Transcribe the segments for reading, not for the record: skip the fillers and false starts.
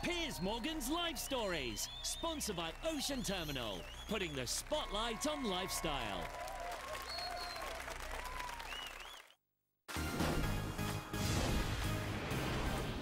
Pearce Morgan's Life Stories, sponsored by Ocean Terminal, putting the spotlight on lifestyle.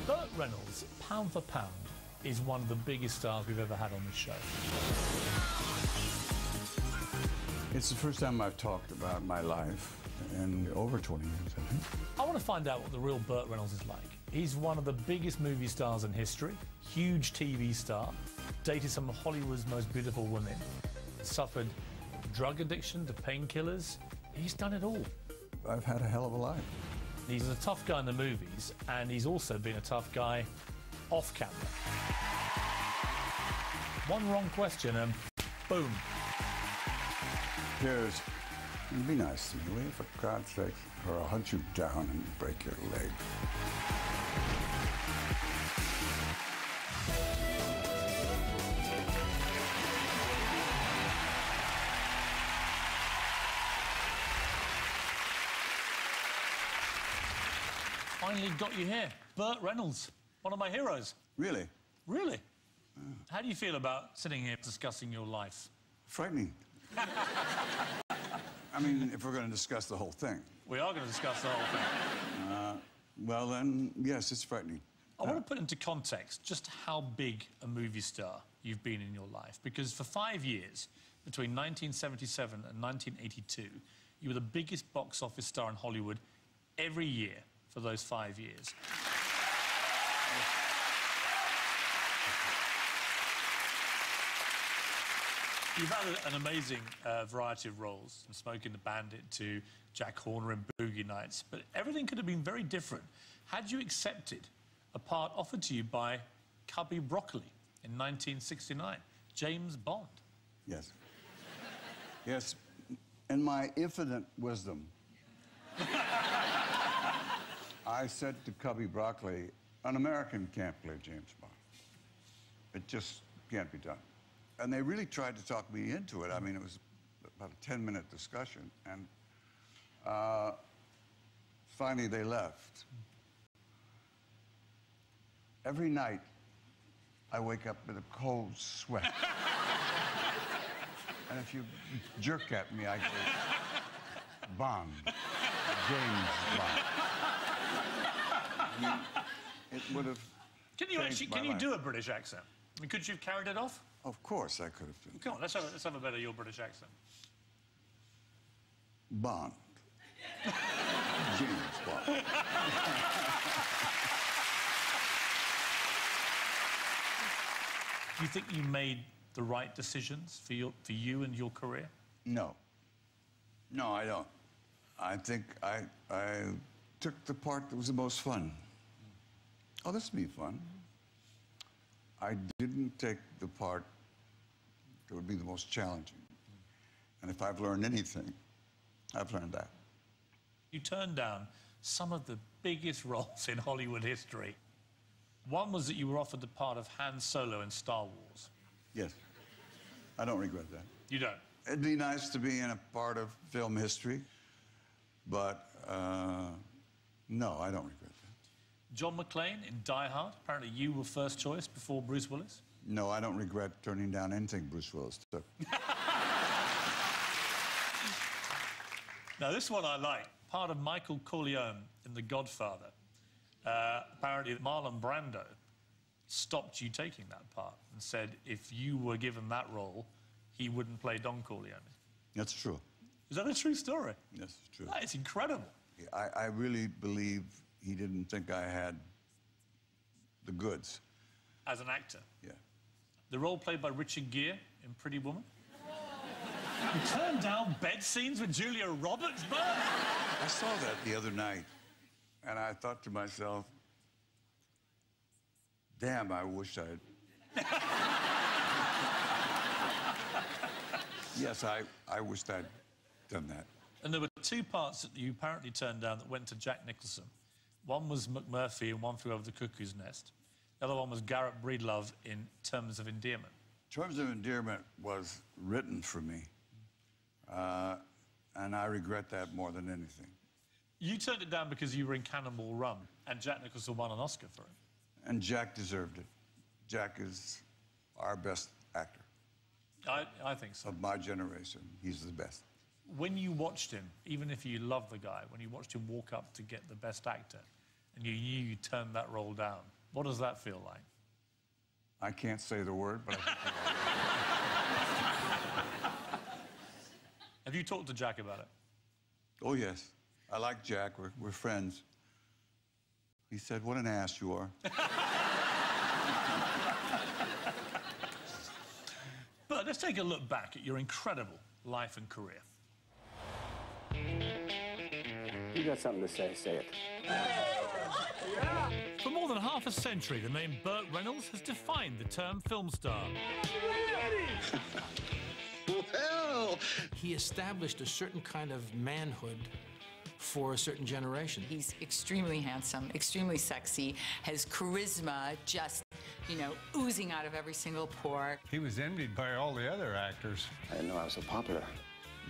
Burt Reynolds, pound for pound, is one of the biggest stars we've ever had on this show. It's the first time I've talked about my life in over 20 years, I think. I want to find out what the real Burt Reynolds is like. He's one of the biggest movie stars in history, huge TV star, dated some of Hollywood's most beautiful women, suffered drug addiction to painkillers. He's done it all. I've had a hell of a life. He's a tough guy in the movies, and he's also been a tough guy off camera. One wrong question and boom. Pearce, be nice to me, will you, for God's sake, or I'll hunt you down and break your leg. Finally got you here. Burt Reynolds, one of my heroes. Really? Really? How do you feel about sitting here discussing your life? Frightening. I mean, if we're going to discuss the whole thing. We are going to discuss the whole thing. Well, then, yes, it's frightening. I want to put into context just how big a movie star you've been in your life. Because for 5 years, between 1977 and 1982, you were the biggest box office star in Hollywood every year for those 5 years. You've had an amazing variety of roles, from Smoking the Bandit to Jack Horner in Boogie Nights, but everything could have been very different had you accepted a part offered to you by Cubby Broccoli in 1969, James Bond. Yes. Yes, in my infinite wisdom, I said to Cubby Broccoli, an American can't play James Bond. It just can't be done. And they really tried to talk me into it. I mean, it was about a 10-minute discussion. And finally, they left. Every night, I wake up with a cold sweat. And if you jerk at me, I go, Bond. James Bond. I mean, it would have. Can you do a British accent? I mean, could you have carried it off? Of course I could have done. Come on, let's have a better your British accent. Bond. James Bond. Do you think you made the right decisions for you and your career? No. No, I don't. I think I took the part that was the most fun. Oh, this would be fun. I didn't take the part that would be the most challenging. And if I've learned anything, I've learned that. You turned down some of the biggest roles in Hollywood history. One was that you were offered the part of Han Solo in Star Wars. Yes. I don't regret that. You don't? It'd be nice to be in a part of film history, but no, I don't regret that. John McClane in Die Hard. Apparently you were first choice before Bruce Willis. No, I don't regret turning down anything Bruce Willis took. Now, this one I like. Part of Michael Corleone in The Godfather. Apparently Marlon Brando stopped you taking that part and said if you were given that role, he wouldn't play Don Corleone. That's true. Is that a true story? Yes, it's true. That is incredible. I really believe he didn't think I had the goods. As an actor? Yeah. The role played by Richard Gere in Pretty Woman? You turned down bed scenes with Julia Roberts, Burt? I saw that the other night, and I thought to myself, damn, I wish I'd... Yes, I wished I'd done that. And there were two parts that you apparently turned down that went to Jack Nicholson. One was McMurphy and One Flew Over the Cuckoo's Nest. The other one was Garrett Breedlove in Terms of Endearment. Terms of Endearment was written for me, and I regret that more than anything. You turned it down because you were in Cannonball Run, and Jack Nicholson won an Oscar for it. And Jack deserved it. Jack is our best actor. I think so. Of my generation, he's the best. When you watched him, even if you love the guy, when you watched him walk up to get the best actor, and you knew you turned that role down, what does that feel like? I can't say the word, but I think Have you talked to Jack about it? Oh, yes. I like Jack. We're friends. He said, what an ass you are. But let's take a look back at your incredible life and career. You got something to say, say it. For more than half a century, the name Burt Reynolds has defined the term film star. Well, he established a certain kind of manhood for a certain generation. He's extremely handsome, extremely sexy, has charisma just, you know, oozing out of every single pore. He was envied by all the other actors. I didn't know I was so popular.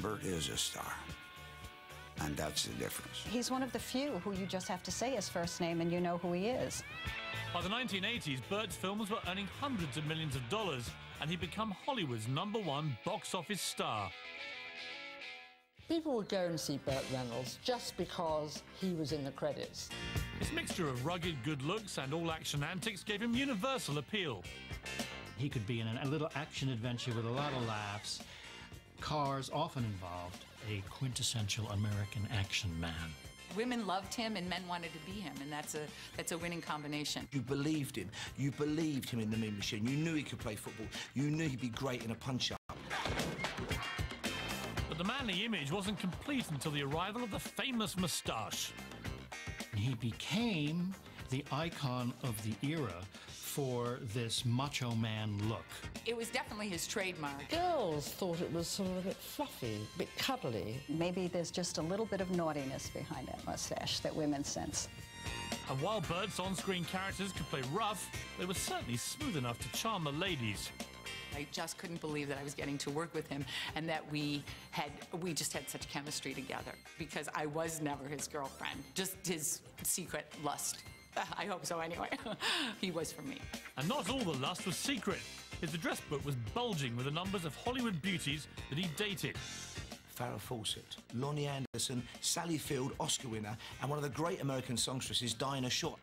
Burt is a star, and that's the difference. He's one of the few who you just have to say his first name and you know who he is. By the 1980s, Burt's films were earning hundreds of millions of dollars, and he'd become Hollywood's #1 box office star. People would go and see Burt Reynolds just because he was in the credits. His mixture of rugged good looks and all-action antics gave him universal appeal. He could be in a little action adventure with a lot of laughs. Cars often involved. A quintessential American action man. Women loved him and men wanted to be him, and that's a winning combination. You believed him. You believed him in the Mean Machine. You knew he could play football. You knew he'd be great in a punch-up. But the manly image wasn't complete until the arrival of the famous moustache. He became the icon of the era for this macho man look. It was definitely his trademark. Girls thought it was sort of a bit fluffy, a bit cuddly. Maybe there's just a little bit of naughtiness behind that mustache that women sense. And while Burt's on-screen characters could play rough, they were certainly smooth enough to charm the ladies. I just couldn't believe that I was getting to work with him and that we just had such chemistry together, because I was never his girlfriend, just his secret lust. I hope so, anyway. He was for me. And not all the lust was secret. His address book was bulging with the numbers of Hollywood beauties that he dated. Farrah Fawcett, Lonnie Anderson, Sally Field, Oscar winner, and one of the great American songstresses, Dinah Shore.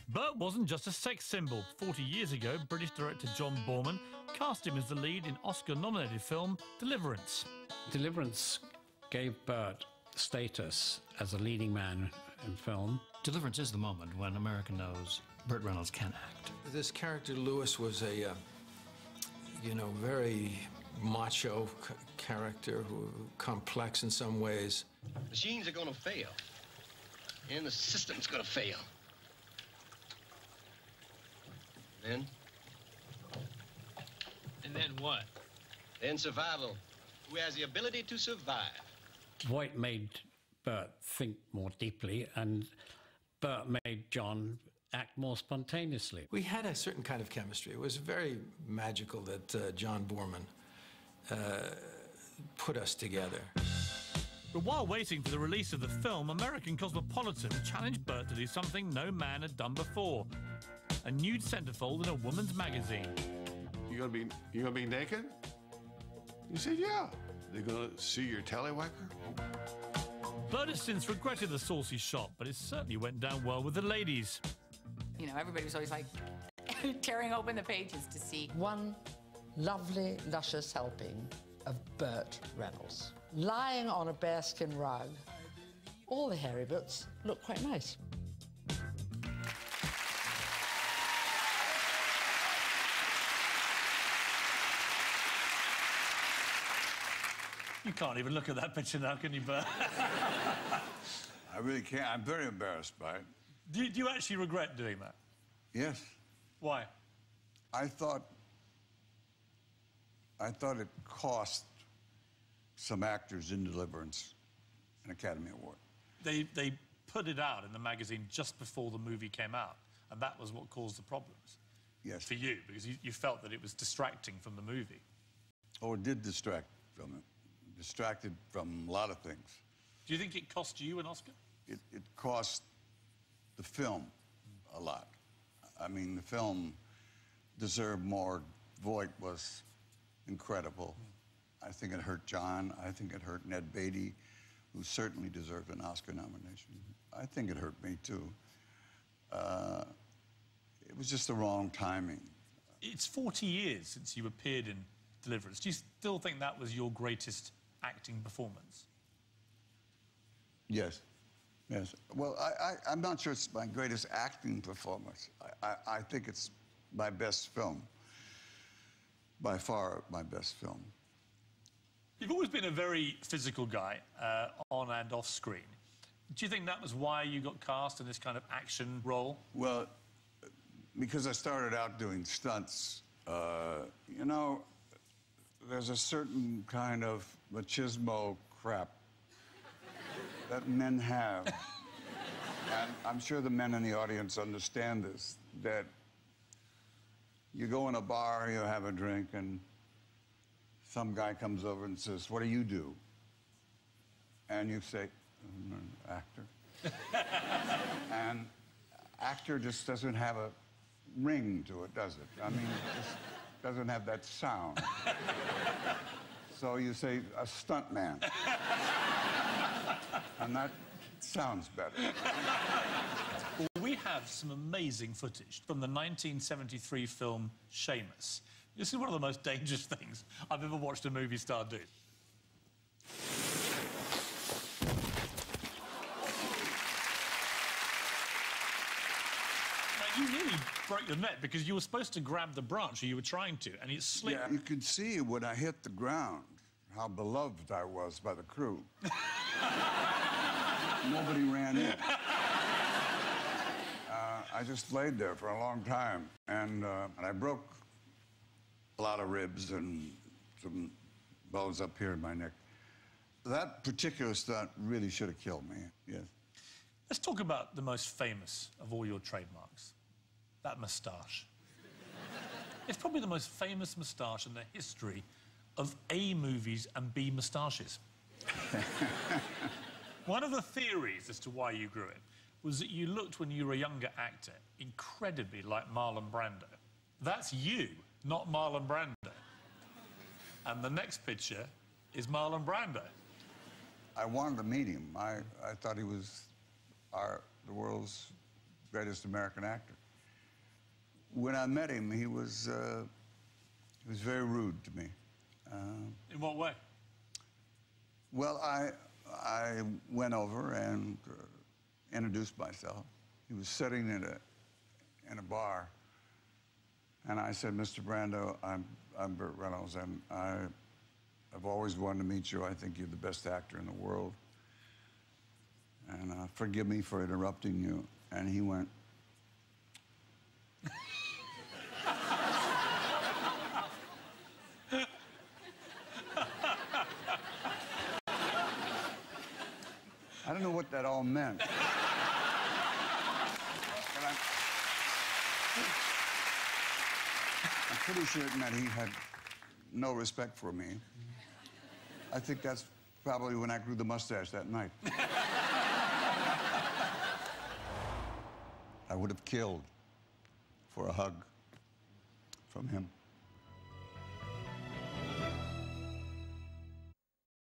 Burt wasn't just a sex symbol. 40 years ago, British director John Boorman cast him as the lead in Oscar-nominated film Deliverance. Deliverance gave Burt status as a leading man in film. Deliverance is the moment when America knows Burt Reynolds can act. This character, Lewis, was a, you know, very macho character, complex in some ways. Machines are going to fail, and the system's going to fail. Then? And then what? Then survival. Who has the ability to survive? Voight made Burt think more deeply, and Burt made John act more spontaneously. We had a certain kind of chemistry. It was very magical that John Boorman put us together. But while waiting for the release of the film, American Cosmopolitan challenged Burt to do something no man had done before. A nude centerfold in a woman's magazine. You gonna be naked? You said, yeah. They're gonna see your tallywhacker? Burt has since regretted the saucy shot, but it certainly went down well with the ladies. You know, everybody was always like tearing open the pages to see. One lovely, luscious helping of Burt Reynolds. Lying on a bearskin rug, all the hairy bits look quite nice. You can't even look at that picture now, can you, Burt? I really can't. I'm very embarrassed by it. Do you actually regret doing that? Yes. Why? I thought it cost some actors in Deliverance an Academy Award. They put it out in the magazine just before the movie came out, and that was what caused the problems. Yes. For you, because you felt that it was distracting from the movie. Oh, it did distract from it. Distracted from a lot of things. Do you think it cost you an Oscar? It cost the film a lot. I mean, the film deserved more. Voight was incredible. I think it hurt John. I think it hurt Ned Beatty, who certainly deserved an Oscar nomination. I think it hurt me, too. It was just the wrong timing. It's 40 years since you appeared in Deliverance. Do you still think that was your greatest acting performance? Yes. Yes. Well, I'm not sure it's my greatest acting performance. I think it's my best film. By far, my best film. You've always been a very physical guy, on and off screen. Do you think that was why you got cast in this kind of action role? Well, because I started out doing stunts, you know, there's a certain kind of machismo crap that men have. And I'm sure the men in the audience understand this, that you go in a bar, you have a drink, and some guy comes over and says, "What do you do?" And you say, "I'm an actor." And actor just doesn't have a ring to it, does it? I mean, it just doesn't have that sound. So you say, "A stuntman." And that sounds better. Well, we have some amazing footage from the 1973 film Seamus. This is one of the most dangerous things I've ever watched a movie star do. Now, you nearly broke your neck because you were supposed to grab the branch, or you were trying to, and it slipped. Yeah, you could see when I hit the ground how beloved I was by the crew. Nobody ran in. I just laid there for a long time, and I broke a lot of ribs and some bones up here in my neck. That particular stunt really should have killed me, yes. Let's talk about the most famous of all your trademarks, that moustache. It's probably the most famous moustache in the history of A movies and B moustaches. One of the theories as to why you grew it was that you looked, when you were a younger actor, incredibly like Marlon Brando. That's you, not Marlon Brando. And the next picture is Marlon Brando. I wanted to meet him. I thought he was the world's greatest American actor. When I met him, he was very rude to me. In what way? Well, I went over and introduced myself. He was sitting in a bar, and I said, "Mr. Brando, I'm Burt Reynolds, and I've always wanted to meet you. I think you're the best actor in the world. And forgive me for interrupting you." And he went, I don't know what that all meant. But I'm pretty certain that he had no respect for me. I think that's probably when I grew the mustache that night. I would have killed for a hug from him.